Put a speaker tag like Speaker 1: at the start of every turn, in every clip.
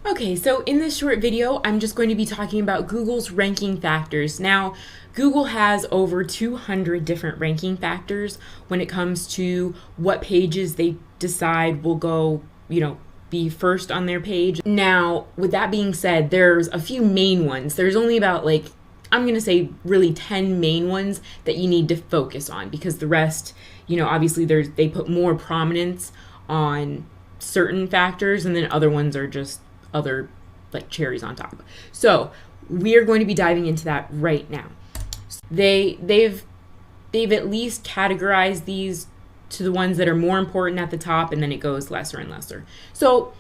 Speaker 1: Okay, so in this short video, I'm just going to be talking about Google's ranking factors. Now, Google has over 200 different ranking factors when it comes to what pages they decide will go, be first on their page. Now, with that being said, there's a few main ones. There's only about I'm going to say really 10 main ones that you need to focus on because the rest, obviously they put more prominence on certain factors and then other ones are just other cherries on top. So we are going to be diving into that right now. They've at least categorized these to the ones that are more important at the top, and then it goes lesser and lesser. So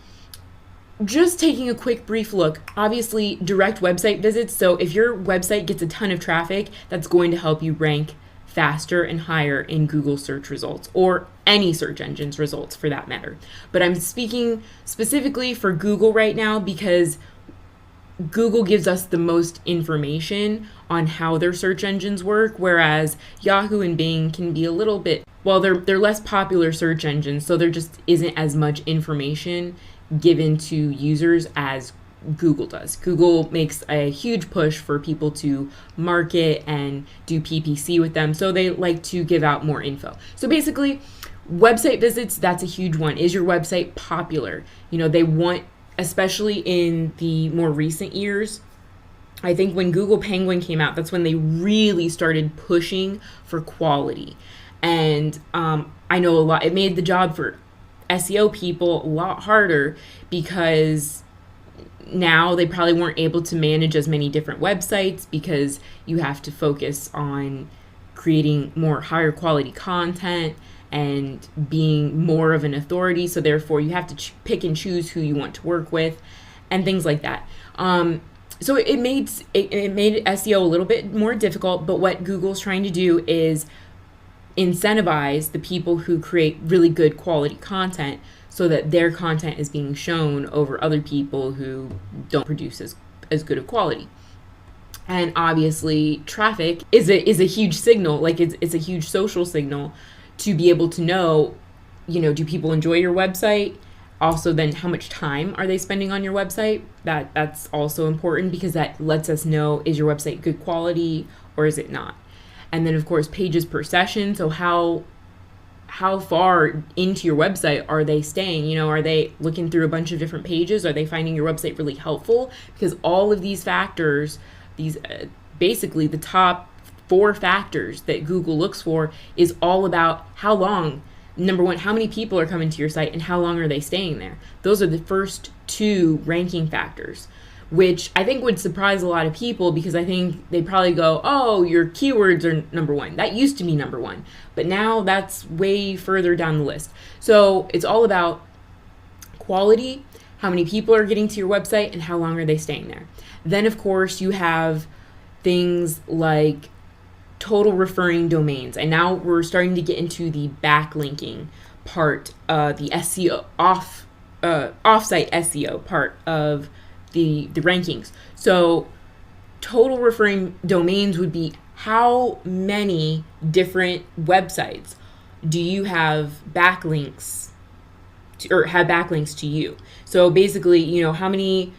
Speaker 1: just taking a quick brief look, obviously direct website visits. So if your website gets a ton of traffic, that's going to help you rank faster and higher in Google search results, or any search engine's results for that matter. But I'm speaking specifically for Google right now because Google gives us the most information on how their search engines work, whereas Yahoo and Bing can be a little bit, they're less popular search engines, so there just isn't as much information given to users as Google does. Google makes a huge push for people to market and do PPC with them, so they like to give out more info. So basically, website visits, that's a huge one. Is your website popular? They want, especially in the more recent years, I think when Google Penguin came out, that's when they really started pushing for quality. And I know it made the job for SEO people a lot harder because now they probably weren't able to manage as many different websites because you have to focus on creating more higher quality content and being more of an authority. So therefore you have to pick and choose who you want to work with and things like that. So it made SEO a little bit more difficult, but what Google's trying to do is incentivize the people who create really good quality content so that their content is being shown over other people who don't produce as good of quality. And obviously traffic is a huge signal, it's a huge social signal to be able to know, do people enjoy your website? Also, then how much time are they spending on your website? That's also important because that lets us know, is your website good quality or is it not? And then of course pages per session. So how far into your website are they staying? Are they looking through a bunch of different pages? Are they finding your website really helpful? Because all of these factors, basically the top 4 factors that Google looks for is all about how long. Number one, how many people are coming to your site and how long are they staying there? Those are the first 2 ranking factors, which I think would surprise a lot of people because I think they probably go, oh, your keywords are number 1. That used to be number 1, but now that's way further down the list. So it's all about quality, how many people are getting to your website, and how long are they staying there. Then, of course, you have things like total referring domains. And now we're starting to get into the backlinking part, the SEO, offsite SEO part of the rankings. So total referring domains would be how many different websites do you have backlinks to, or have backlinks to you. So basically, how many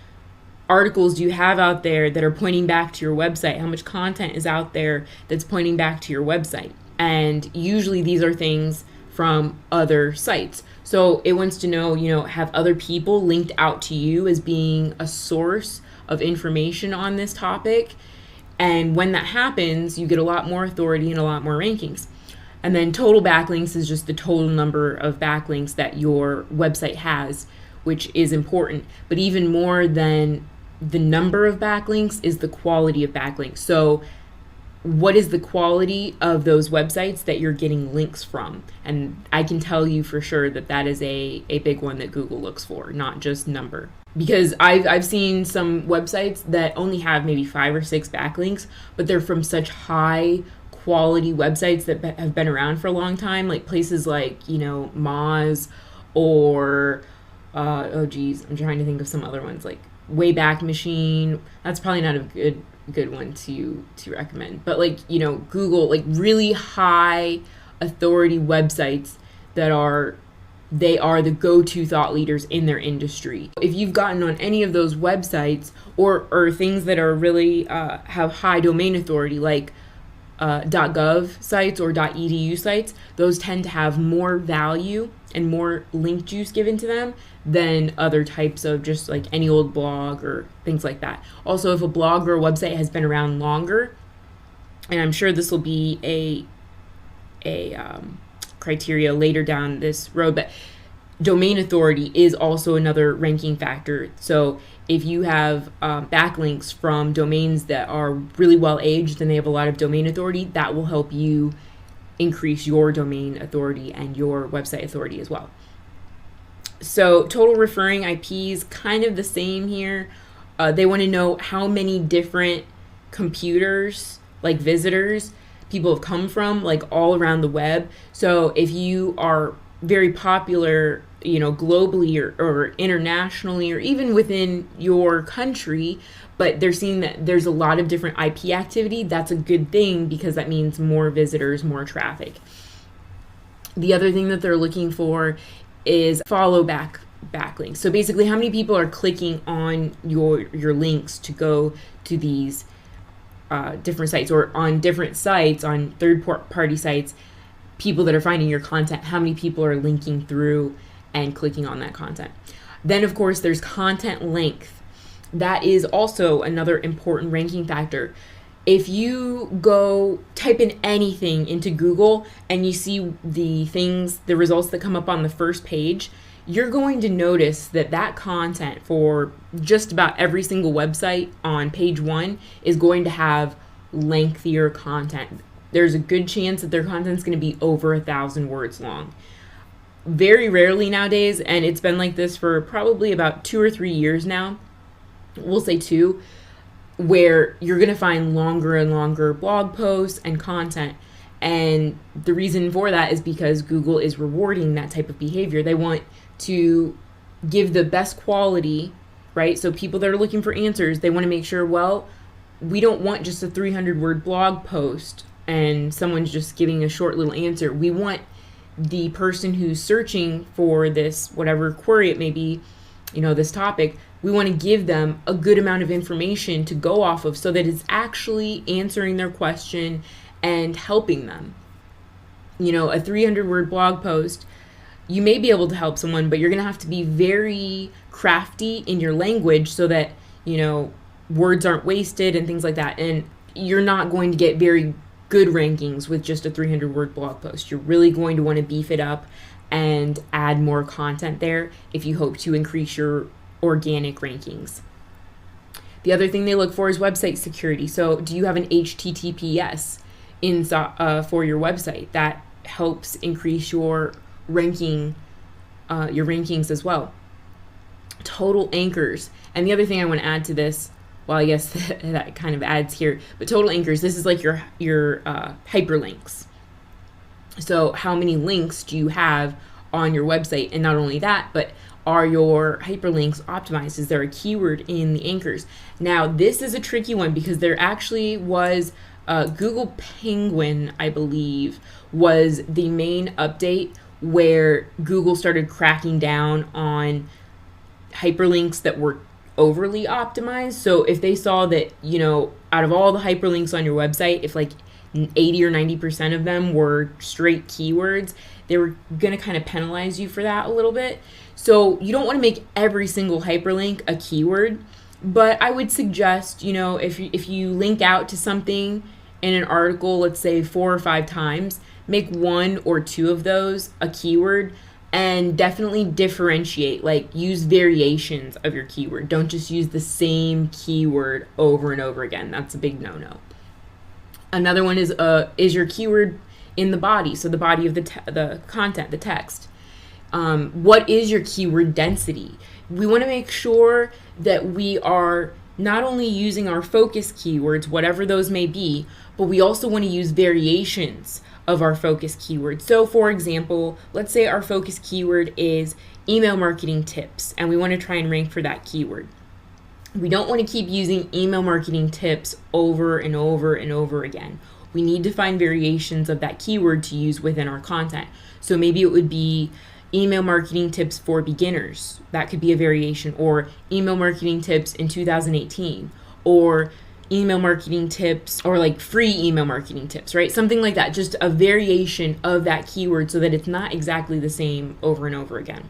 Speaker 1: articles do you have out there that are pointing back to your website? How much content is out there that's pointing back to your website? And usually these are things from other sites. So it wants to know, have other people linked out to you as being a source of information on this topic. And when that happens, you get a lot more authority and a lot more rankings. And then total backlinks is just the total number of backlinks that your website has, which is important. But even more than the number of backlinks is the quality of backlinks. So what is the quality of those websites that you're getting links from? And I can tell you for sure that is a big one that Google looks for, not just number. Because I've seen some websites that only have maybe 5 or 6 backlinks, but they're from such high quality websites that have been around for a long time, like places like, Moz or, I'm trying to think of some other ones, like Wayback Machine. That's probably not a good one to recommend. But Google, really high authority websites that are they are the go-to thought leaders in their industry. If you've gotten on any of those websites or things that are really have high domain authority, like .gov sites or .edu sites, those tend to have more value and more link juice given to them than other types of just like any old blog or things like that. Also, if a blog or a website has been around longer, and I'm sure this will be a criteria later down this road, but domain authority is also another ranking factor. So if you have backlinks from domains that are really well aged and they have a lot of domain authority, that will help you increase your domain authority and your website authority as well. So total referring IPs, kind of the same here. They want to know how many different computers, like visitors, people have come from, like all around the web. So if you are very popular, globally or internationally, or even within your country, but they're seeing that there's a lot of different IP activity, that's a good thing because that means more visitors, more traffic. The other thing that they're looking for is follow backlinks. So basically, how many people are clicking on your links to go to these different sites, or on different sites, on third-party sites, people that are finding your content, how many people are linking through and clicking on that content. Then, of course, there's content length. That is also another important ranking factor. If you go type in anything into Google and you see the results that come up on the first page, you're going to notice that content for just about every single website on page 1 is going to have lengthier content. There's a good chance that their content's going to be over 1,000 words long. Very rarely nowadays, and it's been like this for probably about 2 or 3 years now, we'll say 2, where you're going to find longer and longer blog posts and content. And the reason for that is because Google is rewarding that type of behavior. They want to give the best quality, right? So people that are looking for answers, they want to make sure, well, we don't want just a 300-word blog post and someone's just giving a short little answer. We want the person who's searching for this, whatever query it may be, this topic, we want to give them a good amount of information to go off of so that it's actually answering their question and helping them. A 300-word blog post, you may be able to help someone, but you're going to have to be very crafty in your language so that, words aren't wasted and things like that. And you're not going to get very good rankings with just a 300-word blog post. You're really going to want to beef it up and add more content there if you hope to increase your organic rankings. The other thing they look for is website security. So do you have an HTTPS for your website? That helps increase your rankings as well. Total anchors. And the other thing I want to add to this, well, I guess that kind of adds here, but total anchors, this is like your hyperlinks. So how many links do you have on your website? And not only that, but are your hyperlinks optimized? Is there a keyword in the anchors? Now, this is a tricky one because there actually was Google Penguin, I believe, was the main update where Google started cracking down on hyperlinks that were overly optimized. So if they saw that, out of all the hyperlinks on your website, if like 80 or 90% of them were straight keywords, they were going to kind of penalize you for that a little bit. So you don't want to make every single hyperlink a keyword, but I would suggest, if you link out to something in an article, let's say 4 or 5 times, make 1 or 2 of those a keyword, and definitely differentiate, like use variations of your keyword. Don't just use the same keyword over and over again. That's a big no-no. Another one is your keyword in the body, so the body of the content, the text. What is your keyword density? We want to make sure that we are not only using our focus keywords, whatever those may be, but we also want to use variations of our focus keyword. So for example, let's say our focus keyword is email marketing tips, and we want to try and rank for that keyword. We don't want to keep using email marketing tips over and over and over again. We need to find variations of that keyword to use within our content. So maybe it would be, email marketing tips for beginners. That could be a variation, or email marketing tips in 2018, or email marketing tips, or like free email marketing tips, right? Something like that, just a variation of that keyword so that it's not exactly the same over and over again.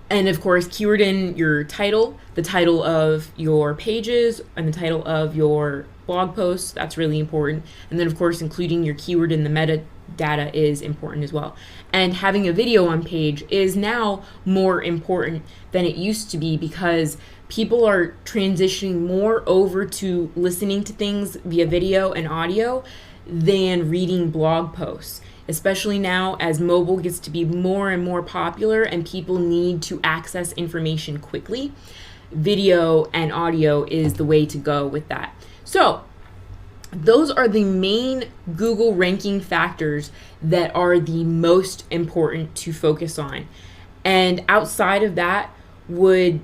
Speaker 1: And of course, keyword in your title, the title of your pages, and the title of your blog posts. That's really important. And then of course, including your keyword in the metadata is important as well. And having a video on page is now more important than it used to be, because people are transitioning more over to listening to things via video and audio than reading blog posts, especially now as mobile gets to be more and more popular and people need to access information quickly. Video and audio is the way to go with that. So those are the main Google ranking factors that are the most important to focus on. And outside of that would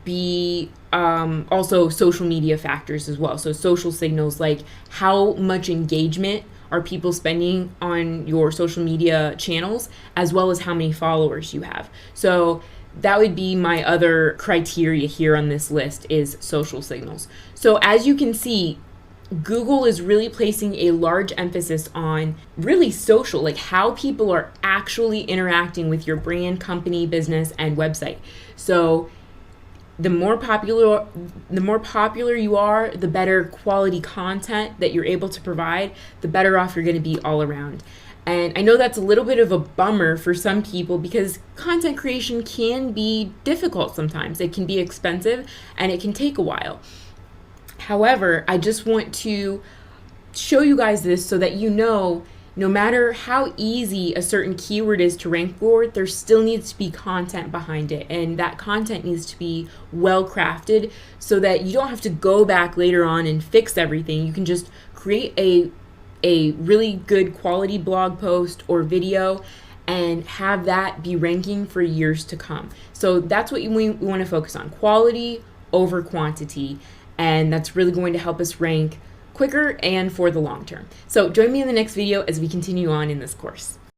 Speaker 1: be also social media factors as well. So social signals, like how much engagement are people spending on your social media channels, as well as how many followers you have. So that would be my other criteria here on this list, is social signals. So as you can see, Google is really placing a large emphasis on really social, like how people are actually interacting with your brand, company, business, and website. So the more popular you are, the better quality content that you're able to provide, the better off you're going to be all around. And I know that's a little bit of a bummer for some people, because content creation can be difficult sometimes. It can be expensive and it can take a while. However, I just want to show you guys this so that you know, no matter how easy a certain keyword is to rank for, there still needs to be content behind it. And that content needs to be well crafted so that you don't have to go back later on and fix everything. You can just create a really good quality blog post or video and have that be ranking for years to come. So that's what we want to focus on, quality over quantity. And that's really going to help us rank quicker and for the long term. So join me in the next video as we continue on in this course.